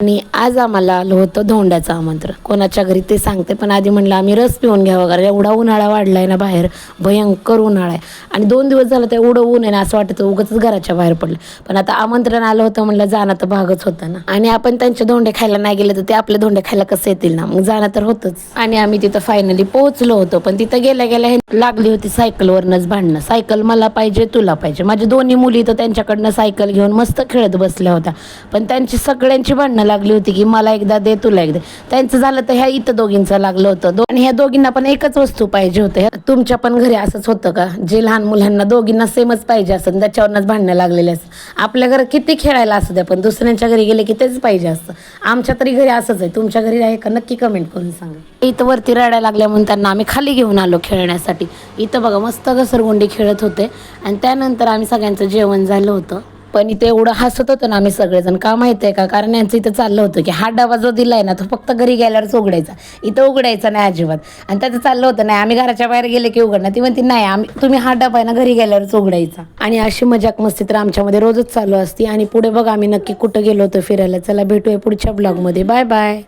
आणि आज आम्हाला आलं होतं धोंड्याचं आमंत्रण. कोणाच्या घरी ते सांगते, पण आधी म्हणलं आम्ही रस पिऊन घ्यावं, कारण एवढा उन्हाळा वाढलाय ना बाहेर, भयंकर उन्हाळा आहे. आणि 2 दिवस झालं तर एवढं ऊन आहे ना, असं वाटतं उगाच घराच्या बाहेर पडलं. पण आता आमंत्रण आलं होतं म्हणलं जाणं तर भागच होतं ना. आणि आपण त्यांचे धोंडे खायला नाही गेले तर ते आपले धोंडे खायला कसं येतील ना, मग जाणं तर होतंच. आणि आम्ही तिथं फायनली पोहोचलो होतो. पण तिथं गेल्या गेल्या लागली होती सायकलवरनंच भांडणं. सायकल मला पाहिजे, तुला पाहिजे. माझ्या दोन्ही मुली तर त्यांच्याकडनं सायकल घेऊन मस्त खेळत बसल्या होत्या. पण त्यांची सगळ्यांची भांडणं लागली होती की मला एकदा दे, तुला एकदा. त्यांचं झालं तर ह्या इथं दोघींचं लागलं होतं. आणि ह्या दोघींना पण एकच वस्तू पाहिजे होते. तुमच्या पण घरी असंच होतं का, जे लहान मुलांना दोघींना सेमच पाहिजे असतं त्याच्यावरच भांडणं लागलेले असतं. आपल्या घरात किती खेळायला असू द्या, पण दुसऱ्यांच्या घरी गेले की तेच पाहिजे असतं. आमच्या तरी घरी असंच आहे. तुमच्या घरी आहे का नक्की कमेंट करून सांगा. इथं वरती रडायला लागल्या म्हणून त्यांना आम्ही खाली घेऊन आलो खेळण्यासाठी. इथं बघा मस्त घसरगुंडी खेळत होते. आणि त्यानंतर आम्ही सगळ्यांचं जेवण झालं होतं. पण इथे एवढं हसत होतं ना आम्ही सगळेजण, का माहिती आहे का, कारण यांचं इथं चाललं होतं की हा डबा जो दिलाय ना तो फक्त घरी गेल्यावरच उघडायचा, इथं उघडायचा नाही अजिबात. आणि त्याचं चाललं होतं नाही आम्ही घराच्या बाहेर गेले की उघडणार. ती म्हणती नाही तुम्ही हा डबा आहे ना घरी गेल्यावरच उघडायचा. आणि अशी मजाक मस्ती तर आमच्यामध्ये रोजच चालू असते. आणि पुढे बघा आम्ही नक्की कुठं गेलो होतो फिरायला. चला भेटूया पुढच्या ब्लॉगमध्ये. Bye bye.